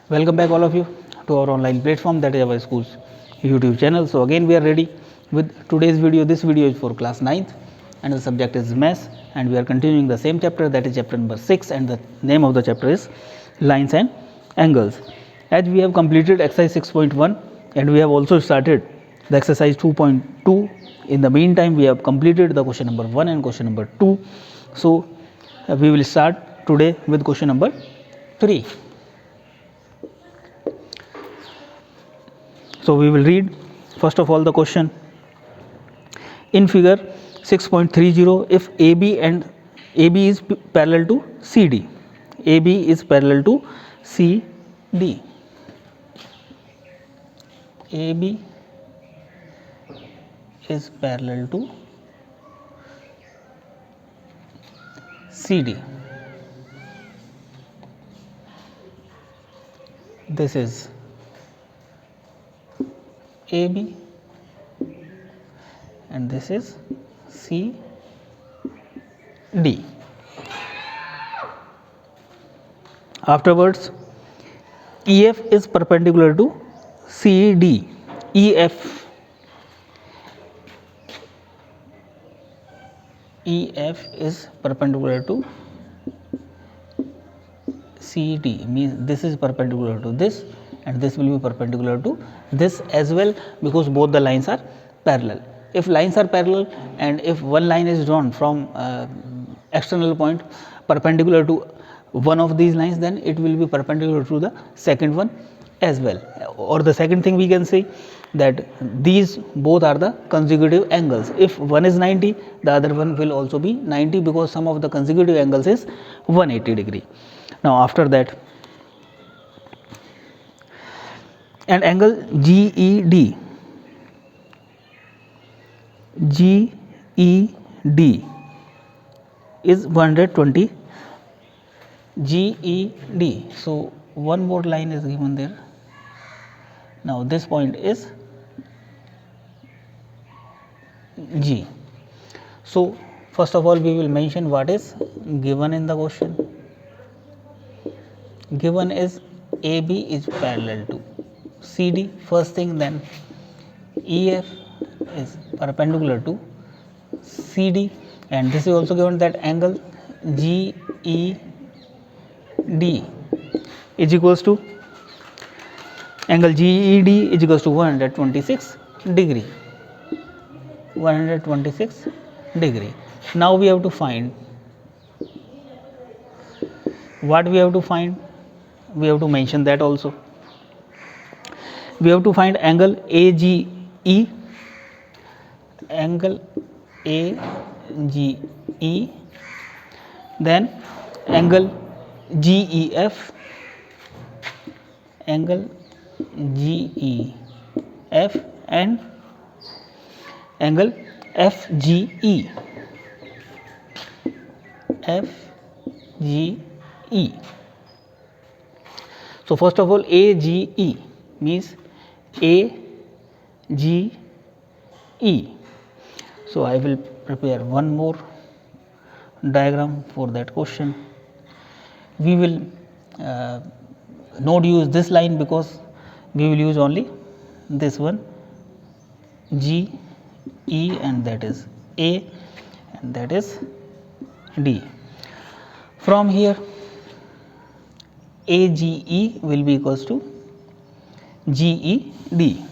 Welcome back all of you to our online platform, that is our school's YouTube channel. So again we are ready with today's video. This video is for class 9th and the subject is maths, and we are continuing the same chapter, that is chapter number 6, and the name of the chapter is lines and angles. As we have completed exercise 6.1 and we have also started the exercise 2.2, in the meantime we have completed the question number 1 and question number 2. So we will start today with question number 3. So we will read first of all the question. In figure 6.30, if AB is parallel to CD, AB is parallel to CD, AB is parallel to CD. This is AB and this is CD. Afterwards, EF is perpendicular to CD. EF is perpendicular to CD, means this is perpendicular to this and this will be perpendicular to this as well, because both the lines are parallel. If lines are parallel and if one line is drawn from external point perpendicular to one of these lines, then it will be perpendicular to the second one as well. Or the second thing we can say that these both are the consecutive angles. If one is 90, the other one will also be 90, because sum of the consecutive angles is 180 degree. Now after that, and angle GED is 120 GED. So one more line is given there. Now this point is G. So first of all we will mention what is given in the question. Given is AB is parallel to CD, first thing, then EF is perpendicular to CD, and this is also given that angle GED is equals to, angle GED is equals to 126 degree. 126 degree. Now we have to find, what we have to find, we have to mention that also. We have to find angle AGE, angle AGE, then angle GEF, angle GEF, and angle FGE, FGE. So first of all, AGE means AGE. So I will prepare one more diagram for that question. We will not use this line because we will use only this one, GE, and that is A and that is D. From here AGE will be equals to GED.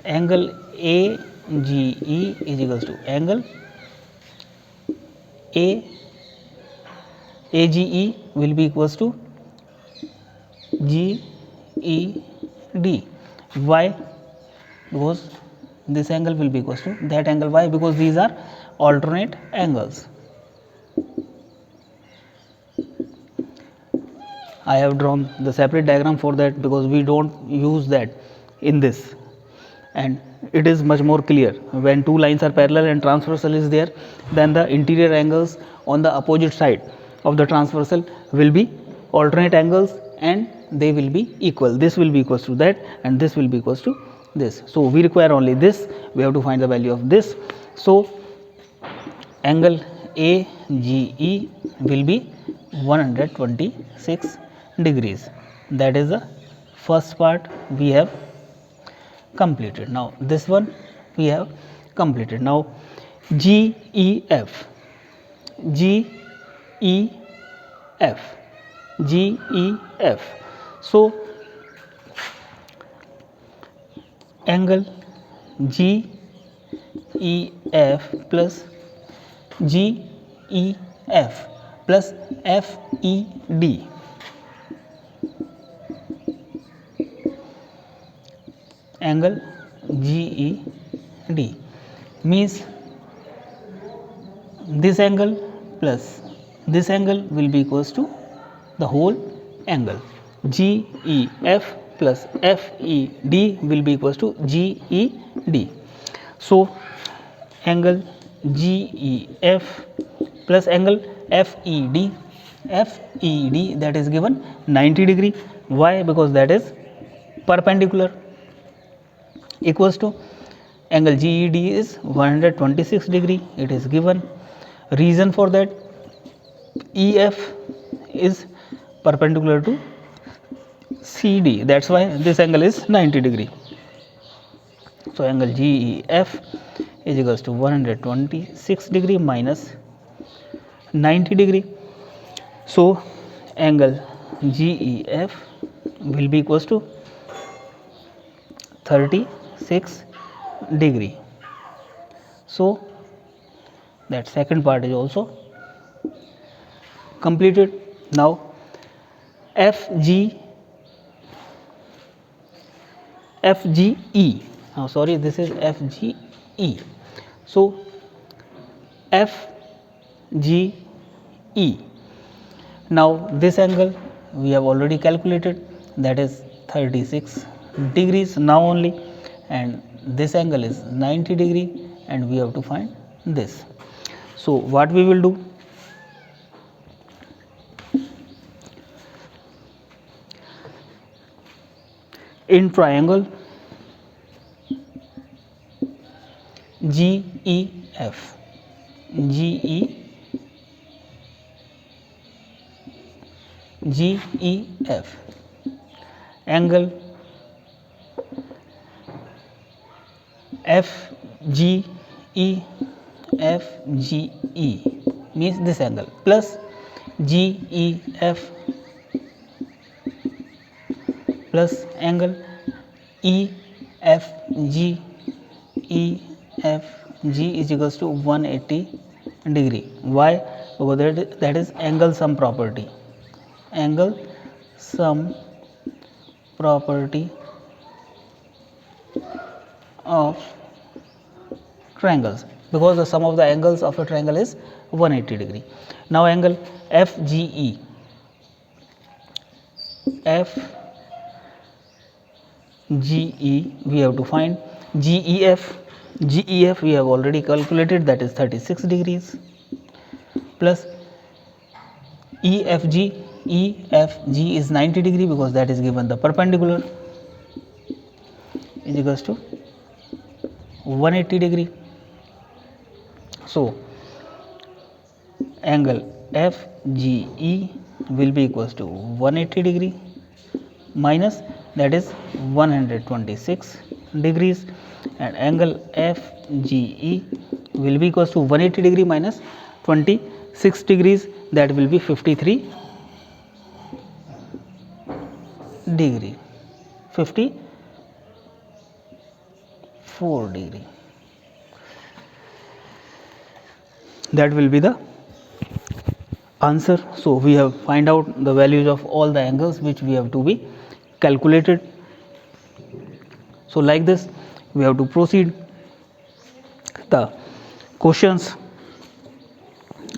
Angle AGE is equals to angle AGE will be equals to GED. Why? Because this angle will be equals to that angle. Why? Because these are alternate angles. I have drawn the separate diagram for that because we don't use that in this, and it is much more clear. When two lines are parallel and transversal is there, then the interior angles on the opposite side of the transversal will be alternate angles and they will be equal. This will be equals to that and this will be equals to this. So we require only this. We have to find the value of this. So angle AGE will be 126 degrees. That is the first part we have completed. Now this one we have completed. Now GEF, GEF, GEF. So angle GEF plus GEF plus FED, angle GED means this angle plus this angle will be equals to the whole angle. GEF plus FED will be equals to GED. So angle GEF plus angle FED, FED that is given 90 degree. Why? Because that is perpendicular, equals to angle GED is 126 degree. It is given. Reason for that, EF is perpendicular to CD, that's why this angle is 90 degree. So angle GEF is equals to 126 degree minus 90 degree. So angle GEF will be equals to 36 degree. So that second part is also completed. Now FGE, sorry, this is FGE. So FGE, now this angle we have already calculated, that is 36 degrees now only, and this angle is 90 degree, and we have to find this. So what we will do, in triangle GEF, GEF, angle FGE, FGE means this angle plus GEF plus angle EFG, EFG is equals to 180 degree. Why? Because that is angle sum property, angle sum property of triangles, because the sum of the angles of a triangle is 180 degree. Now angle FGE, FGE we have to find. GEF, GEF we have already calculated, that is 36 degrees, plus EFG, EFG is 90 degree because that is given the perpendicular, is equals to 180 degree. So angle FGE will be equals to 180 degree minus, that is 126 degrees, and angle FGE will be equals to 180 degree minus 26 degrees, that will be 53 degree, 54 degree. That will be the answer. So we have find out the values of all the angles which we have to be calculated. So like this we have to proceed the questions.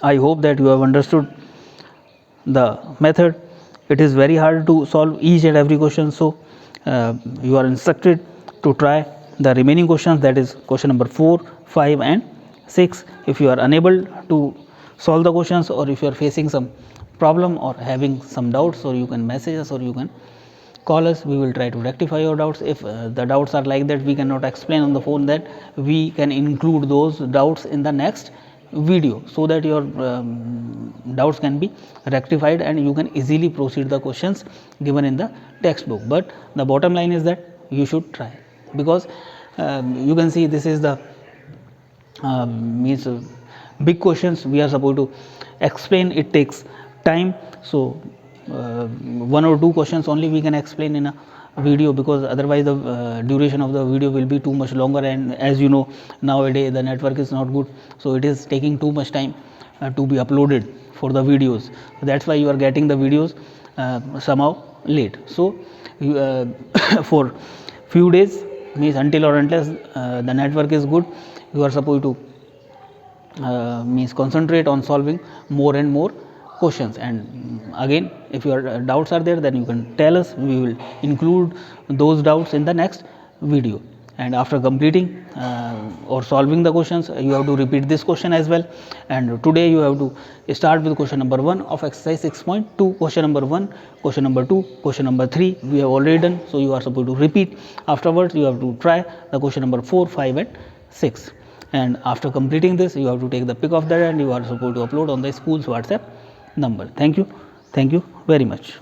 I hope that you have understood the method. It is very hard to solve each and every question, so you are instructed to try the remaining questions, that is question number 4, 5 and 6. If you are unable to solve the questions, or if you are facing some problem or having some doubts, or you can message us or you can call us, we will try to rectify your doubts. If the doubts are like that we cannot explain on the phone, that we can include those doubts in the next video, so that your doubts can be rectified and you can easily proceed the questions given in the textbook. But the bottom line is that you should try, because you can see this is the means big questions we are supposed to explain. It takes time, so one or two questions only we can explain in a video, because otherwise the duration of the video will be too much longer, and as you know, nowadays the network is not good, so it is taking too much time to be uploaded for the videos. So that's why you are getting the videos somehow late. So you, for few days, means until or unless the network is good, you are supposed to means concentrate on solving more and more questions. And again, if your doubts are there, then you can tell us, we will include those doubts in the next video. And after completing or solving the questions, you have to repeat this question as well. And today you have to start with question number 1 of exercise 6.2. question number 1, question number 2, question number 3 we have already done, so you are supposed to repeat. Afterwards you have to try the question number 4, 5 and 6. And after completing this, you have to take the pic of that and you are supposed to upload on the school's WhatsApp number. Thank you very much.